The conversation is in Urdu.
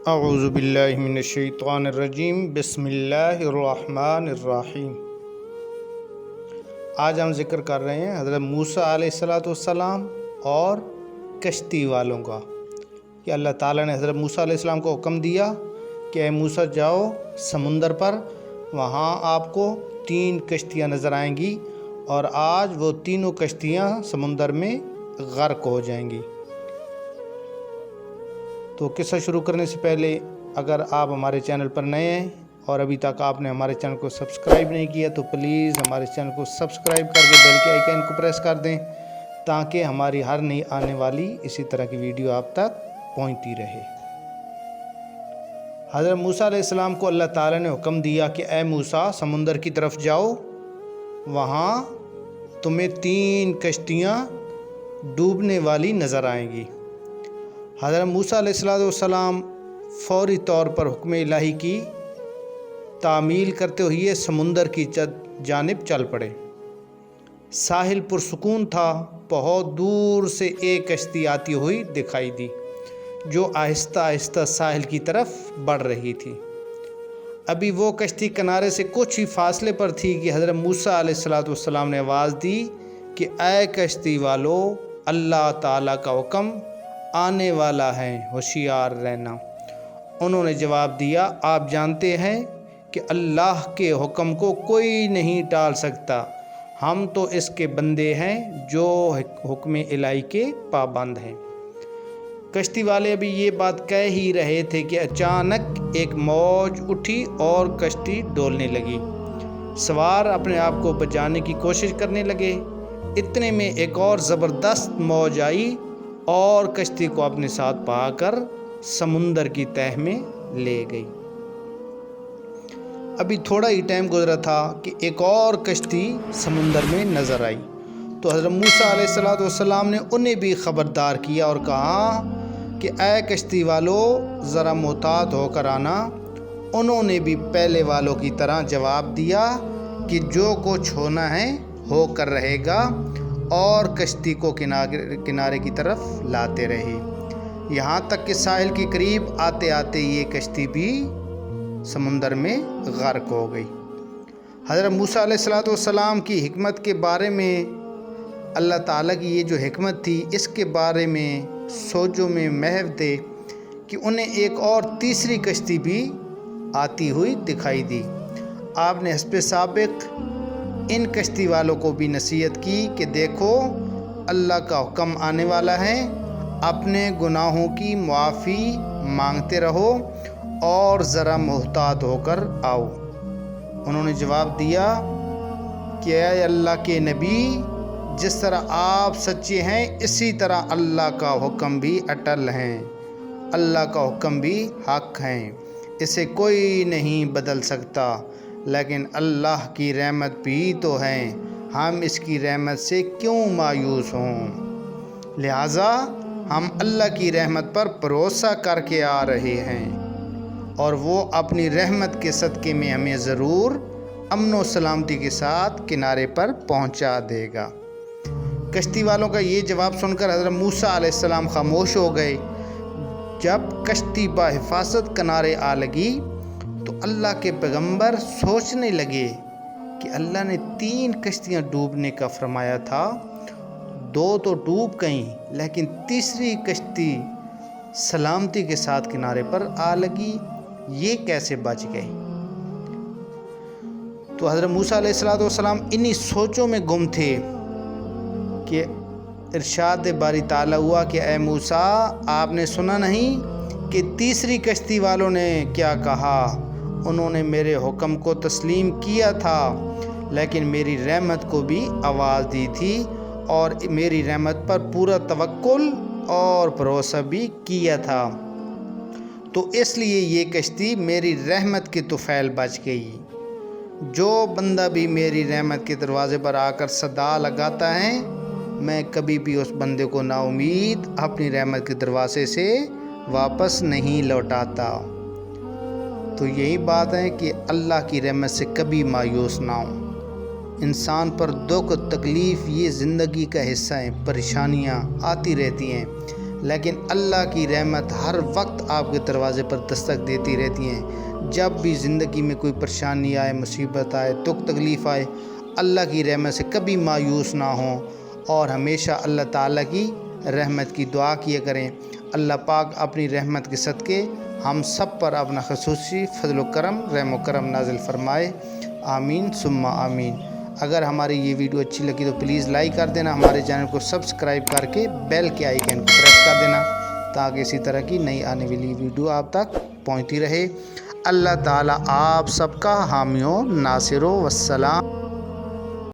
اعوذ باللہ من الشیطان الرجیم بسم اللہ الرحمن الرحیم۔ آج ہم ذکر کر رہے ہیں حضرت موسیٰ علیہ السلام اور کشتی والوں کا کہ اللہ تعالیٰ نے حضرت موسیٰ علیہ السلام کو حکم دیا کہ اے موسیٰ جاؤ سمندر پر، وہاں آپ کو 3 کشتیاں نظر آئیں گی اور آج وہ تینوں کشتیاں سمندر میں غرق ہو جائیں گی۔ تو قصہ شروع کرنے سے پہلے اگر آپ ہمارے چینل پر نئے ہیں اور ابھی تک آپ نے ہمارے چینل کو سبسکرائب نہیں کیا تو پلیز ہمارے چینل کو سبسکرائب کر کے بیل کے آئیکن کو پریس کر دیں تاکہ ہماری ہر نئی آنے والی اسی طرح کی ویڈیو آپ تک پہنچتی رہے۔ حضرت موسیٰ علیہ السلام کو اللہ تعالیٰ نے حکم دیا کہ اے موسیٰ سمندر کی طرف جاؤ، وہاں تمہیں 3 کشتیاں ڈوبنے والی نظر آئیں گی۔ حضرت موسیٰ علیہ السلام فوری طور پر حکم الہی کی تعمیل کرتے ہوئے سمندر کی جانب چل پڑے۔ ساحل پرسکون تھا، بہت دور سے ایک کشتی آتی ہوئی دکھائی دی جو آہستہ آہستہ ساحل کی طرف بڑھ رہی تھی۔ ابھی وہ کشتی کنارے سے کچھ ہی فاصلے پر تھی کہ حضرت موسیٰ علیہ السلام نے آواز دی کہ اے کشتی والو، اللہ تعالیٰ کا حکم آنے والا ہے، ہوشیار رہنا۔ انہوں نے جواب دیا، آپ جانتے ہیں کہ اللہ کے حکم کو کوئی نہیں ٹال سکتا، ہم تو اس کے بندے ہیں جو حکم الہی کے پابند ہیں۔ کشتی والے ابھی یہ بات کہہ ہی رہے تھے کہ اچانک ایک موج اٹھی اور کشتی ڈولنے لگی۔ سوار اپنے آپ کو بچانے کی کوشش کرنے لگے۔ اتنے میں ایک اور زبردست موج آئی اور کشتی کو اپنے ساتھ بہا کر سمندر کی تہہ میں لے گئی۔ ابھی تھوڑا ہی ٹائم گزرا تھا کہ ایک اور کشتی سمندر میں نظر آئی تو حضرت موسیٰ علیہ السلام نے انہیں بھی خبردار کیا اور کہا کہ اے کشتی والو، ذرا محتاط ہو کر آنا۔ انہوں نے بھی پہلے والوں کی طرح جواب دیا کہ جو کچھ ہونا ہے ہو کر رہے گا، اور کشتی کو کنارے کی طرف لاتے رہے، یہاں تک کہ ساحل کے قریب آتے آتے یہ کشتی بھی سمندر میں غرق ہو گئی۔ حضرت موسیٰ علیہ السلام کی حکمت کے بارے میں، اللہ تعالیٰ کی یہ جو حکمت تھی اس کے بارے میں سوچوں میں محو تھے کہ انہیں ایک اور تیسری کشتی بھی آتی ہوئی دکھائی دی۔ آپ نے حسب سابق ان کشتی والوں کو بھی نصیحت کی کہ دیکھو اللہ کا حکم آنے والا ہے، اپنے گناہوں کی معافی مانگتے رہو اور ذرا محتاط ہو کر آؤ۔ انہوں نے جواب دیا کہ اے اللہ کے نبی، جس طرح آپ سچے ہیں اسی طرح اللہ کا حکم بھی اٹل ہے، اللہ کا حکم بھی حق ہے، اسے کوئی نہیں بدل سکتا، لیکن اللہ کی رحمت بھی تو ہے، ہم اس کی رحمت سے کیوں مایوس ہوں؟ لہٰذا ہم اللہ کی رحمت پر بھروسہ کر کے آ رہے ہیں اور وہ اپنی رحمت کے صدقے میں ہمیں ضرور امن و سلامتی کے ساتھ کنارے پر پہنچا دے گا۔ کشتی والوں کا یہ جواب سن کر حضرت موسیٰ علیہ السلام خاموش ہو گئے۔ جب کشتی بحفاظت کنارے آ لگی تو اللہ کے پیغمبر سوچنے لگے کہ اللہ نے 3 کشتیاں ڈوبنے کا فرمایا تھا، 2 تو ڈوب گئیں لیکن تیسری کشتی سلامتی کے ساتھ کنارے پر آ لگی، یہ کیسے بچ گئی؟ تو حضرت موسیٰ علیہ السلام انہی سوچوں میں گم تھے کہ ارشاد باری تعالیٰ ہوا کہ اے موسیٰ، آپ نے سنا نہیں کہ تیسری کشتی والوں نے کیا کہا؟ انہوں نے میرے حکم کو تسلیم کیا تھا لیکن میری رحمت کو بھی آواز دی تھی اور میری رحمت پر پورا توکل اور بھروسہ بھی کیا تھا، تو اس لیے یہ کشتی میری رحمت کے طفیل بچ گئی۔ جو بندہ بھی میری رحمت کے دروازے پر آ کر صدا لگاتا ہے، میں کبھی بھی اس بندے کو نا امید اپنی رحمت کے دروازے سے واپس نہیں لوٹاتا۔ تو یہی بات ہے کہ اللہ کی رحمت سے کبھی مایوس نہ ہوں۔ انسان پر دکھ تکلیف یہ زندگی کا حصہ ہیں، پریشانیاں آتی رہتی ہیں، لیکن اللہ کی رحمت ہر وقت آپ کے دروازے پر دستک دیتی رہتی ہیں۔ جب بھی زندگی میں کوئی پریشانی آئے، مصیبت آئے، دکھ تکلیف آئے، اللہ کی رحمت سے کبھی مایوس نہ ہوں اور ہمیشہ اللہ تعالیٰ کی رحمت کی دعا کیا کریں۔ اللہ پاک اپنی رحمت کے صدقے ہم سب پر اپنا خصوصی فضل و کرم، رحم و کرم نازل فرمائے، آمین ثم آمین۔ اگر ہماری یہ ویڈیو اچھی لگی تو پلیز لائک کر دینا، ہمارے چینل کو سبسکرائب کر کے بیل کے آئیکن کو پریس کر دینا تاکہ اسی طرح کی نئی آنے والی ویڈیو آپ تک پہنچتی رہے۔ اللہ تعالیٰ آپ سب کا حامی و ناصر و والسلام۔